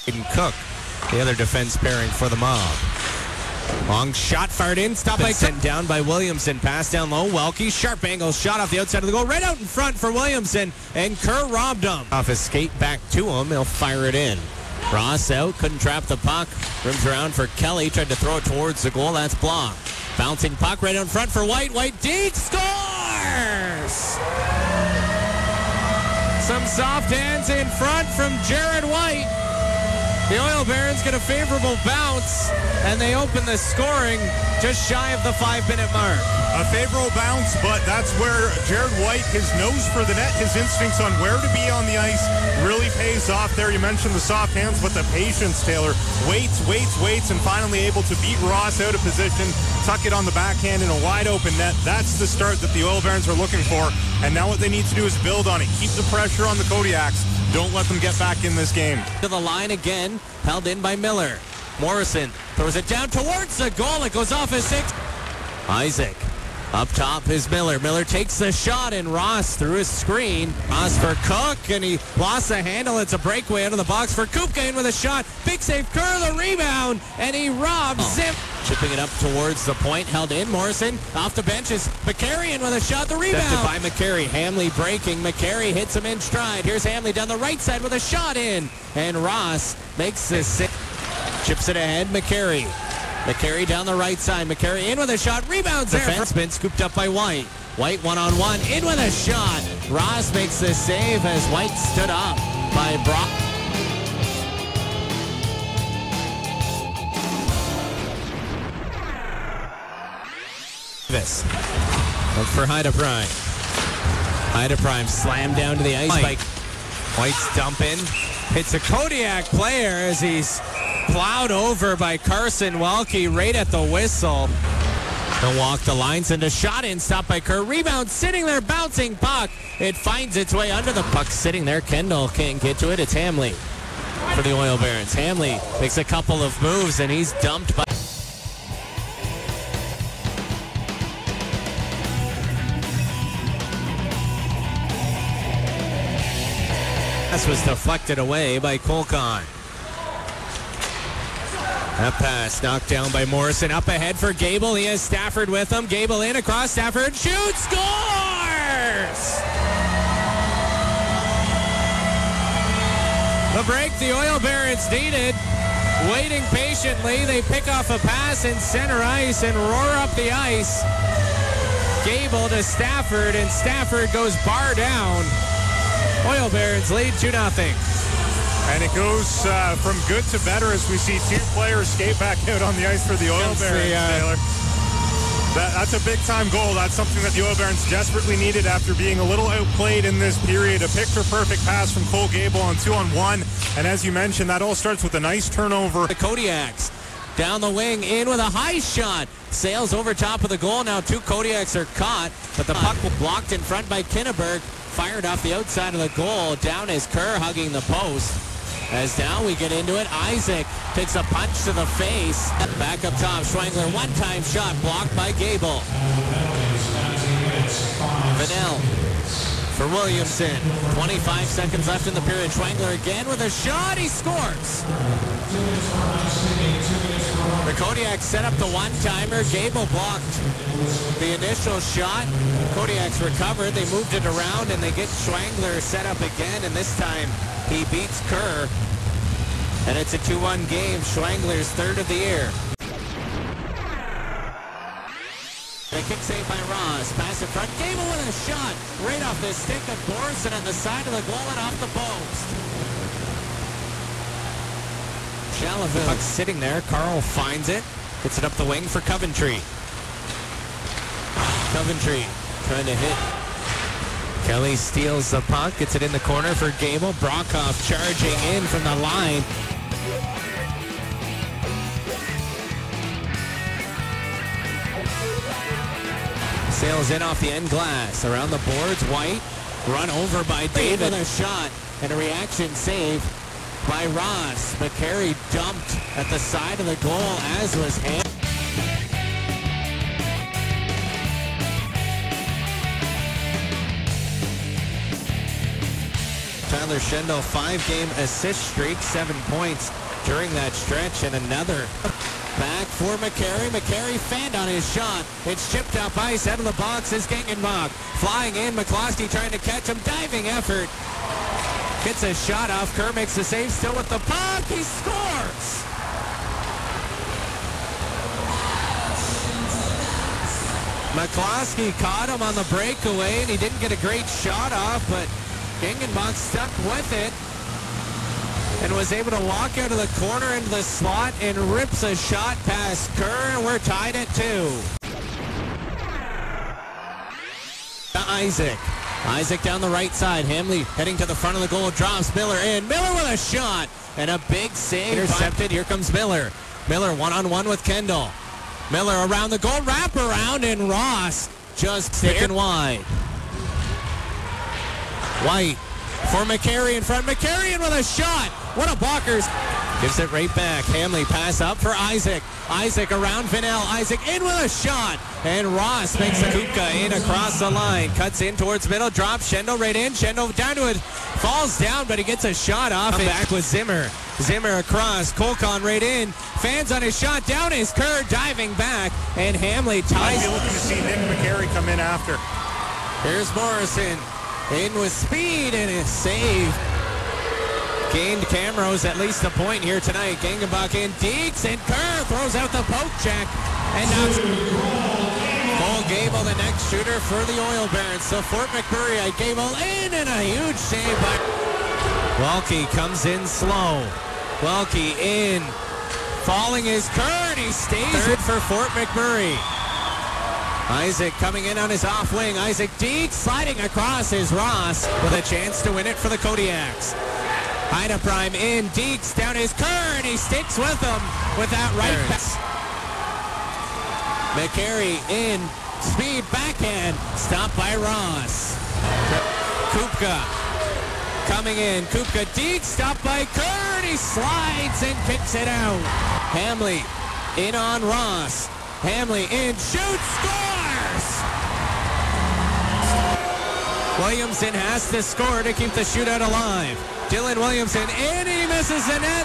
and Cook, the other defense pairing for the Mob. Long shot fired in, stopped by sent down by Williamson. Pass down low, Welke, sharp angle shot off the outside of the goal, right out in front for Williamson, and Curr robbed him. Off his skate back to him, he'll fire it in. Ross out, couldn't trap the puck. Rims around for Kelly, tried to throw it towards the goal, that's blocked. Bouncing puck right in front for White. White deep scores! Some soft hands in front from Jared White. The Oil Barons get a favorable bounce, and they open the scoring just shy of the 5-minute mark. A favorable bounce, but that's where Jared White, his nose for the net, his instincts on where to be on the ice really pays off there. You mentioned the soft hands, but the patience, Taylor. Waits, and finally able to beat Ross out of position, tuck it on the backhand in a wide open net. That's the start that the Oil Barons are looking for, and now what they need to do is build on it. Keep the pressure on the Kodiaks. Don't let them get back in this game. To the line again, held in by Miller. Morison throws it down towards the goal. It goes off his 6. Izyk. Up top is Miller. Miller takes the shot, and Ross through his screen. Ross for Cook, and he lost the handle. It's a breakaway out of the box for Kupka in with a shot. Big save, Curr the rebound, and he robs Zip. Chipping it up towards the point, held in. Morison off the bench is McCarry in with a shot. The rebound. Defended by McCarry. Hamley breaking. McCarry hits him in stride. Here's Hamley down the right side with a shot in, and Ross makes this save. Chips it ahead. McCarry. McCarry down the right side. McCarry in with a shot. Rebounds there. Defenseman scooped up by White. White one-on-one. In with a shot. Ross makes the save as White stood up by Brock. Look for Heidepriem. Heidepriem slammed down to the ice by White's dumping. Hits a Kodiak player as he's plowed over by Carson. Welke right at the whistle. He'll walk the lines into shot in, stopped by Curr. Rebound sitting there, bouncing puck. It finds its way under the puck. Sitting there, Kendall can't get to it. It's Hamley for the Oil Barons. Hamley makes a couple of moves and he's dumped by. This was deflected away by Colson. That pass knocked down by Morison. Up ahead for Gable. He has Stafford with him. Gable in across Stafford. Shoots. Scores! The break the Oil Barons needed. Waiting patiently. They pick off a pass in center ice and roar up the ice. Gable to Stafford, and Stafford goes bar down. Oil Barons lead 2-0. And it goes from good to better as we see two players skate back out on the ice for the Oil Barons, Taylor. That's a big-time goal. That's something that the Oil Barons desperately needed after being a little outplayed in this period. A picture-perfect pass from Cole Gable on 2-on-1. And as you mentioned, that all starts with a nice turnover. The Kodiaks down the wing, in with a high shot. Sails over top of the goal. Now 2 Kodiaks are caught, but the puck blocked in front by Kinniburgh. Fired off the outside of the goal. Down is Curr hugging the post. As now we get into it, Izyk takes a punch to the face. Back up top, Schwengler, one-time shot blocked by Gable. Vanel for Williamson. 25 seconds left in the period. Schwengler again with a shot. He scores. The Kodiaks set up the one-timer. Gable blocked the initial shot. Kodiaks recovered. They moved it around, and they get Schwengler set up again, and this time he beats Curr. And it's a 2-1 game. Schwengler's third of the year. A kick save by Ross. Pass in front. Gable with a shot right off the stick of Morison at the side of the goal and off the post. Chalaville. Puck sitting there. Carl finds it. Gets it up the wing for Coventry. Coventry trying to hit. Kelly steals the puck. Gets it in the corner for Gable. Brockhoff charging in from the line. Sails in off the end glass. Around the boards, White. Run over by David. With a shot and a reaction save by Ross. McCarry dumped at the side of the goal, as was Ham. Tyler Schendel, 5-game assist streak, 7 points during that stretch, and another. Back for McCarry. McCarry fanned on his shot. It's chipped up ice. Out of the box is Gengenbach. Flying in. McCloskey trying to catch him. Diving effort. Gets a shot off. Curr makes the save. Still with the puck. He scores. McCloskey caught him on the breakaway, and he didn't get a great shot off, but Gengenbach stuck with it and was able to walk out of the corner into the slot and rips a shot past Curr, and we're tied at 2. Izyk. Izyk down the right side. Hamley heading to the front of the goal. Drops Miller in. Miller with a shot and a big save. Intercepted. Here comes Miller. Miller one-on-one with Kendall. Miller around the goal. Wrap around, and Ross just sticking wide. White for McCarry in front. McCarry in with a shot. What a blockers. Gives it right back. Hamley pass up for Izyk. Izyk around Vinnell. Izyk in with a shot. And Ross makes the Kupka in across the line. Cuts in towards middle. Drops Schendel right in. Schendel down to it. Falls down, but he gets a shot off. Back with Zimmer. Zimmer across. Colson right in. Fans on his shot. Down is Curr diving back. And Hamley ties. I'd be looking to see Nick McCarry come in after. Here's Morison. In with speed and a save. Gained Camrose at least a point here tonight. Gengenbach in. Deeks and Curr throws out the poke check. And knocks Cole Gable, the next shooter for the Oil Barons. So Fort McMurray at Gable in, and a huge save by Welke. Comes in slow. Welke in. Falling is Curr, and he stays third for Fort McMurray. Izyk coming in on his off wing. Izyk Deeks sliding across is Ross with a chance to win it for the Kodiaks. Heidepriem in. Deeks down his Curr, and he sticks with him with that right pass. McCarry in. Speed backhand. Stopped by Ross. Kupka coming in. Kupka Deeks stopped by Curr, and he slides and kicks it out. Hamley in on Ross. Hamley in. Shoots. Scores! Williamson has to score to keep the shootout alive. Dylan Williamson in, and he misses the net.